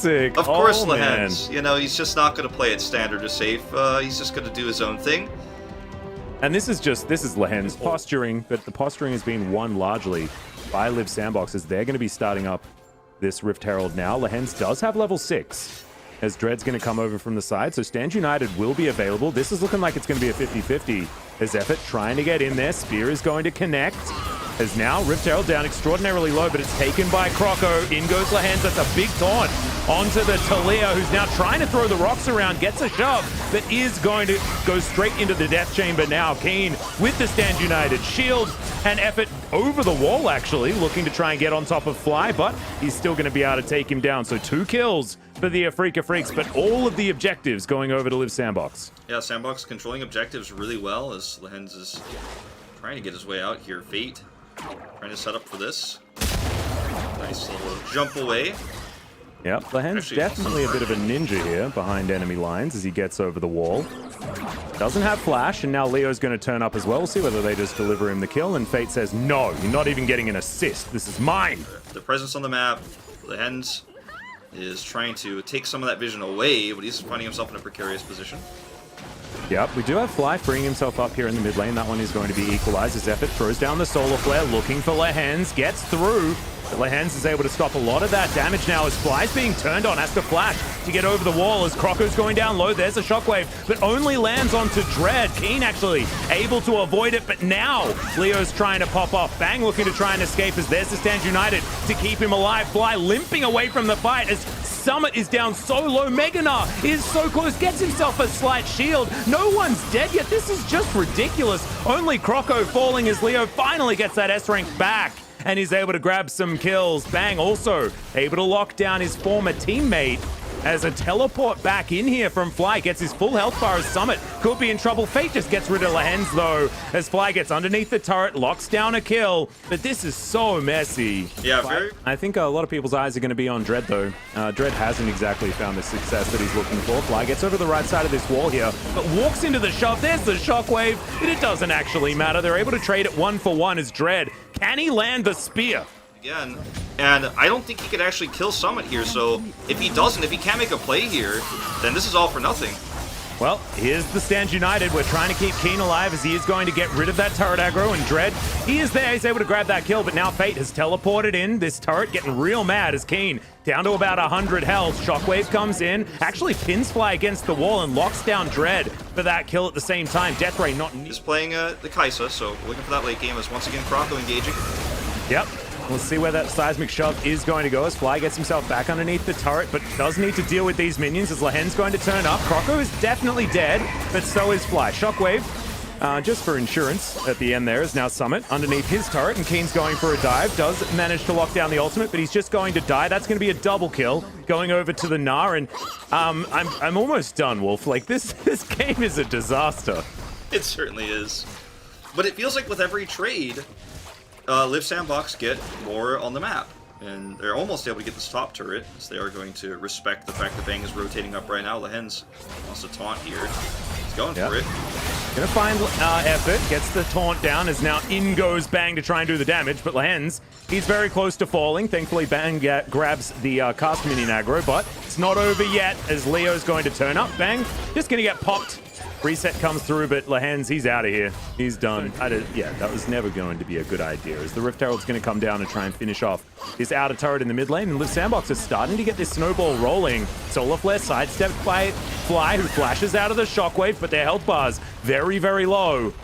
Sick. Of course, oh, Lehens. You know, he's just not going to play it standard or safe. He's just going to do his own thing. And this is Lehens posturing, but the posturing has been won largely by Liiv Sandbox as they're going to be starting up this Rift Herald now. Lehens does have level 6 as Dread's going to come over from the side, so Stand United will be available. This is looking like it's going to be a 50-50 as Effort trying to get in there. Spear is going to connect. As now Rift Herald down extraordinarily low, but it's taken by Croco. In goes Lehens. That's a big taunt onto the Talia, who's now trying to throw the rocks around. Gets a shove, but is going to go straight into the death chamber now. Keen with the Stand United shield and Effort over the wall, actually, looking to try and get on top of Fly, but he's still going to be able to take him down. So 2 kills for the Afreeca Freecs, but all of the objectives going over to Liiv Sandbox. Yeah, Sandbox controlling objectives really well as Lehens is trying to get his way out here. Fate trying to set up for this. Nice little jump away. Yep, Lehens definitely a bit of a ninja here behind enemy lines as he gets over the wall. Doesn't have flash, and now Leo's going to turn up as well. We'll see whether they just deliver him the kill, and Fate says, no, you're not even getting an assist. This is mine. The presence on the map, Lehens is trying to take some of that vision away, but he's finding himself in a precarious position. Yep, we do have Fly freeing himself up here in the mid lane. That one is going to be equalized as Effort throws down the Solar Flare, looking for Lehens, gets through. But Lehens is able to stop a lot of that damage now as Fly's being turned on, has to flash to get over the wall as Croco's going down low. There's a shockwave, but only lands onto Dread. Keen actually able to avoid it, but now Leo's trying to pop off. Bang looking to try and escape as there's the Stand United to keep him alive. Fly limping away from the fight as Summit is down so low. Meganar is so close, gets himself a slight shield. No one's dead yet. This is just ridiculous. Only Croco falling as Leo finally gets that S rank back and is able to grab some kills. Bang also able to lock down his former teammate as a teleport back in here from Fly gets his full health bar as Summit could be in trouble. Fate just gets rid of Lehens though as Fly gets underneath the turret, locks down a kill, but this is so messy. Yeah, very. I think a lot of people's eyes are going to be on Dread though. Dread hasn't exactly found the success that he's looking for. Fly gets over the right side of this wall here, but walks into the shove. There's the shockwave, but it doesn't actually matter. They're able to trade it 1-for-1 as Dread. Can he land the spear? Again, and I don't think he could actually kill Summit here, so if he doesn't, if he can't make a play here, then this is all for nothing. Well, here's the Stand United. We're trying to keep Keen alive as he is going to get rid of that turret aggro, and Dread, he is there. He's able to grab that kill, but now Fate has teleported in. This turret getting real mad as Keen down to about 100 health. Shockwave comes in, actually pins Fly against the wall and locks down Dread for that kill at the same time. Deathray not... He's playing the Kaisa, so looking for that late game as once again Croco engaging. Yep. We'll see where that seismic shove is going to go as Fly gets himself back underneath the turret, but does need to deal with these minions as Lehens going to turn up. Croco is definitely dead, but so is Fly. Shockwave, just for insurance at the end there, is now Summit underneath his turret, and Keen's going for a dive. Does manage to lock down the ultimate, but he's just going to die. That's going to be a double kill going over to the Gnar, and I'm almost done, Wolf. Like, this game is a disaster. It certainly is. But it feels like with every trade, Liiv Sandbox get more on the map, and they're almost able to get this top turret, as they are going to respect the fact that Bang is rotating up right now. Lehens wants to taunt here. He's going for it. Gonna find Effort, gets the taunt down, as now in goes Bang to try and do the damage, but Lehens, he's very close to falling. Thankfully, Bang grabs the cast minion aggro, but it's not over yet, as Leo's going to turn up. Bang, just gonna get popped. Reset comes through, but Lehens, he's out of here. He's done. Yeah, that was never going to be a good idea, as the Rift Herald's going to come down and try and finish off his outer turret in the mid lane, and Liiv Sandbox is starting to get this snowball rolling. Solar Flare sidestepped by Fly, who flashes out of the shockwave, but their health bar's very, very low.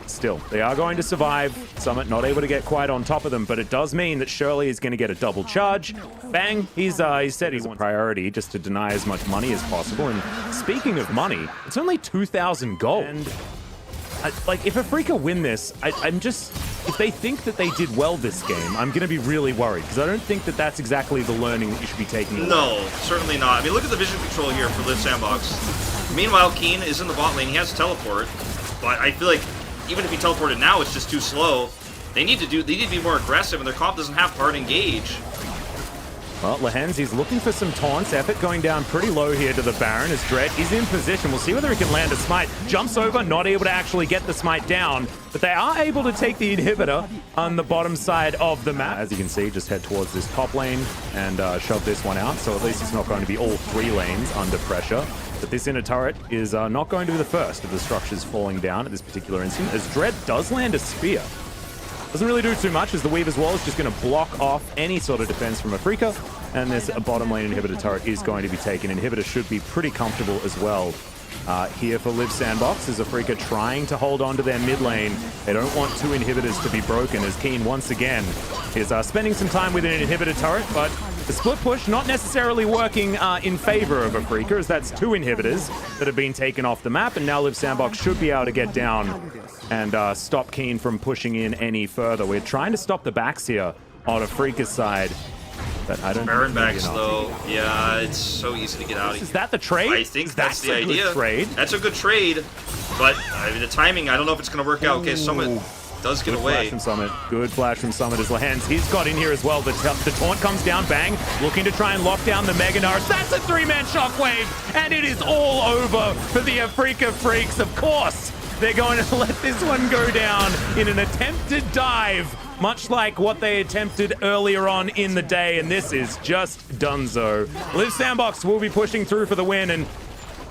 Still, they are going to survive. Summit not able to get quite on top of them, but it does mean that Shirley is going to get a double charge. Bang, he said he's a priority just to deny as much money as possible. And speaking of money, it's only 2,000 gold. And like, if Afreeca win this, I'm just, if they think that they did well this game, I'm going to be really worried, because I don't think that that's exactly the learning that you should be taking away. No, certainly not. I mean, look at the vision control here for Liiv Sandbox. Meanwhile, Keen is in the bot lane. He has teleport, but I feel like even if he teleported now, it's just too slow. They need to be more aggressive, and their comp doesn't have hard engage. Well, Lehens, he's looking for some taunts. Effort going down pretty low here to the Baron as Dread is in position. We'll see whether he can land a smite. Jumps over, not able to actually get the smite down, but they are able to take the inhibitor on the bottom side of the map. As you can see, just head towards this top lane and shove this one out. So at least it's not going to be all 3 lanes under pressure. But this inner turret is not going to be the first of the structures falling down at this particular instant, as Dread does land a spear. Doesn't really do too much, as the Weaver's Wall is just going to block off any sort of defense from Afreeca, and this bottom lane inhibitor turret is going to be taken. Inhibitor should be pretty comfortable as well. Here for Liiv Sandbox is Afreeca trying to hold on to their mid lane. They don't want 2 inhibitors to be broken, as Keen once again is spending some time with an inhibitor turret, but the split push not necessarily working in favor of Afreeca, as that's 2 inhibitors that have been taken off the map, and now Liiv Sandbox should be able to get down and stop Keen from pushing in any further. We're trying to stop the backs here on Afreeca's side. But I don't Baron backs though. Yeah, it's so easy to get out of here. Is that the trade? I think that's the idea. Good trade. That's a good trade, but I mean, the timing, I don't know if it's going to work out. Okay, Summit does get away. Flash from Summit. Good flash from Summit as Lehens. He's got in here as well. The taunt comes down. Bang. Looking to try and lock down the Mega Nars. That's a 3-man shockwave. And it is all over for the Afreeca Freecs. Of course, they're going to let this one go down in an attempted dive, much like what they attempted earlier on in the day, and this is just donezo. Liiv Sandbox will be pushing through for the win, and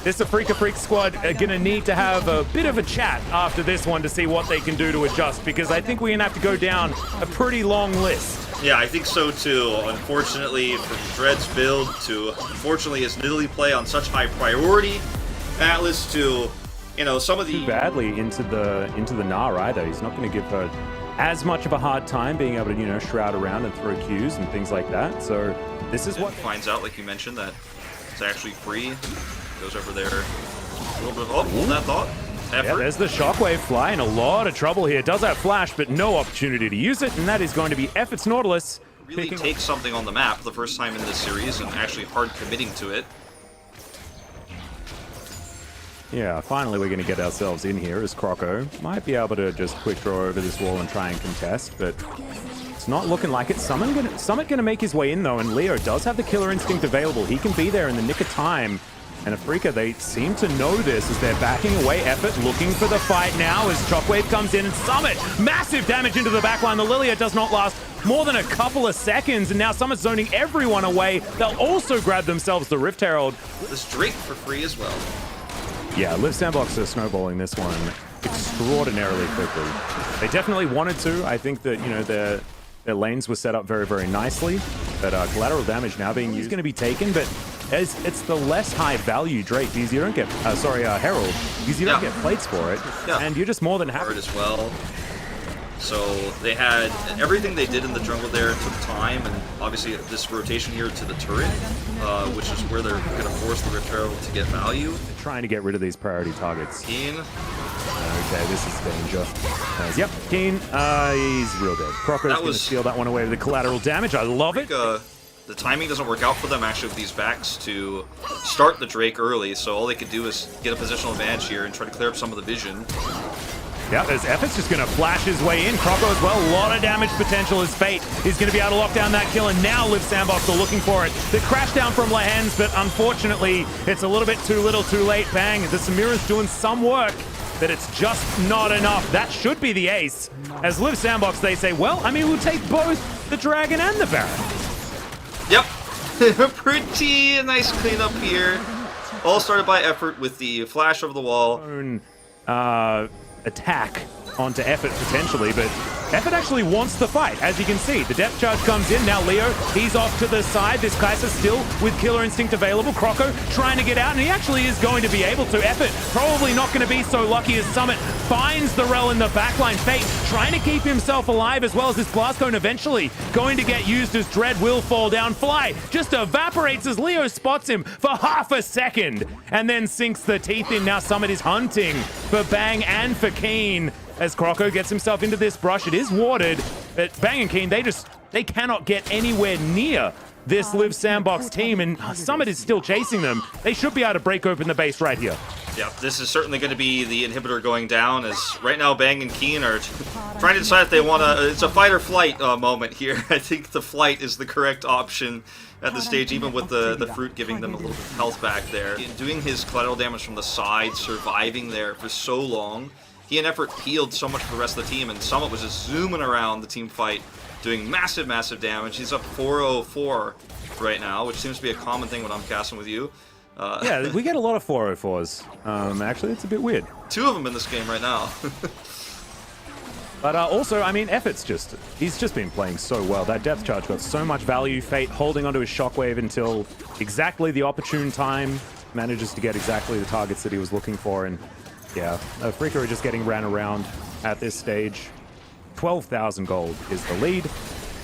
this Afreeca Freecs squad are going to need to have a bit of a chat after this one to see what they can do to adjust, because I think we're going to have to go down a pretty long list. Yeah, I think so too. Unfortunately, from Dread's build to, unfortunately, his Nidalee play on such high priority, Atlas to, you know, some of the... Too badly into the Gnar either. He's not going to give her as much of a hard time being able to, you know, shroud around and throw Qs and things like that. So this is what finds out, like you mentioned, that it's actually free. Goes over there. A little bit of that thought. Effort. Yeah, there's the shockwave fly in a lot of trouble here. Does have flash, but no opportunity to use it, and that is going to be Effort's Nautilus. Really takes something on the map the first time in this series and actually hard committing to it. Yeah, finally we're going to get ourselves in here as Croco might be able to just quick draw over this wall and try and contest, but it's not looking like it. Summit going to make his way in though, and Leo does have the killer instinct available. He can be there in the nick of time. And Afreeca, they seem to know this as they're backing away. Effort looking for the fight now as Shockwave comes in, and Summit, massive damage into the backline. The Lilia does not last more than a couple of seconds, and now Summit's zoning everyone away. They'll also grab themselves the Rift Herald. This Drake for free as well. Yeah, Liiv Sandbox are snowballing this one extraordinarily quickly. They definitely wanted to. I think that, you know, their lanes were set up very, very nicely. But collateral damage now being used is going to be taken, but as it's the less high value Drake, because you don't get, Herald, because you don't get plates for it, and you're just more than happy. As well. So they had everything they did in the jungle there took time, and obviously this rotation here to the turret, which is where they're going to force the Rift Herald to get value. They're trying to get rid of these priority targets. Keen. Okay, this is danger. Yep, Keen, he's real dead. Crocker's going to steal that one away with the collateral damage. I love it. The timing doesn't work out for them actually with these backs to start the Drake early, so all they could do is get a positional advantage here and try to clear up some of the vision. Yeah, as Effort's just going to flash his way in. Croco as well, a lot of damage potential as Fate. He's going to be able to lock down that kill, and now Liiv Sandbox are looking for it. The crash down from Lehens, but unfortunately, it's a little bit too little too late. Bang, the Samira's doing some work, but it's just not enough. That should be the ace. As Liiv Sandbox, they say, well, I mean, we'll take both the Dragon and the Baron. Yep. Pretty nice cleanup here. All started by Effort with the flash over the wall. Attack onto Effort potentially, but Effort actually wants the fight. As you can see, the depth charge comes in. Now Leo, he's off to the side. This Kai'Sa still with Killer Instinct available. Croco trying to get out, and he actually is going to be able to. Effort probably not going to be so lucky as Summit finds the Rel in the backline. Fate trying to keep himself alive, as well as this Blast Cone eventually going to get used as Dread will fall down. Fly just evaporates as Leo spots him for half a second and then sinks the teeth in. Now Summit is hunting for Bang and for Keen. As Croco gets himself into this brush, it is warded, but Bang and Keen, they cannot get anywhere near this Liiv Sandbox team, and Summit is still chasing them. They should be able to break open the base right here. Yeah, this is certainly going to be the inhibitor going down, as right now Bang and Keen are trying to decide if they want to... It's a fight or flight moment here. I think the flight is the correct option at this stage, even with the fruit giving them a little bit of health back there. Doing his collateral damage from the side, surviving there for so long, he and Effort healed so much for the rest of the team, and Summit was just zooming around the team fight, doing massive, massive damage. He's up 404 right now, which seems to be a common thing when I'm casting with you. Yeah, we get a lot of 404s. Actually, it's a bit weird. 2 of them in this game right now. But also, I mean, Effort's he's just been playing so well. That depth charge got so much value. Fate holding onto his shockwave until exactly the opportune time. Manages to get exactly the targets that he was looking for. And yeah, Afreeca are just getting ran around at this stage. 12,000 gold is the lead.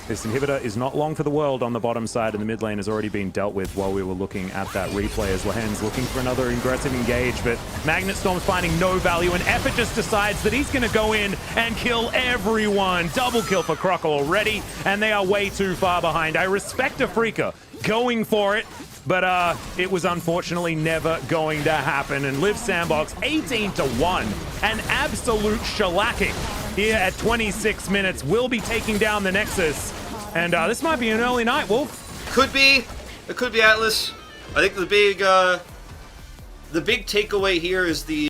This inhibitor is not long for the world on the bottom side, and the mid lane has already been dealt with while we were looking at that replay as Lahen's looking for another aggressive engage, but Magnet Storm's finding no value, and Effort just decides that he's going to go in and kill everyone. Double kill for Croc already, and they are way too far behind. I respect Afreeca going for it, but it was unfortunately never going to happen, and Liiv Sandbox 18-1, an absolute shellacking here at 26 minutes. Will be taking down the Nexus, and this might be an early night, Wolf. Could be. It could be Atlas. I think the big takeaway here is the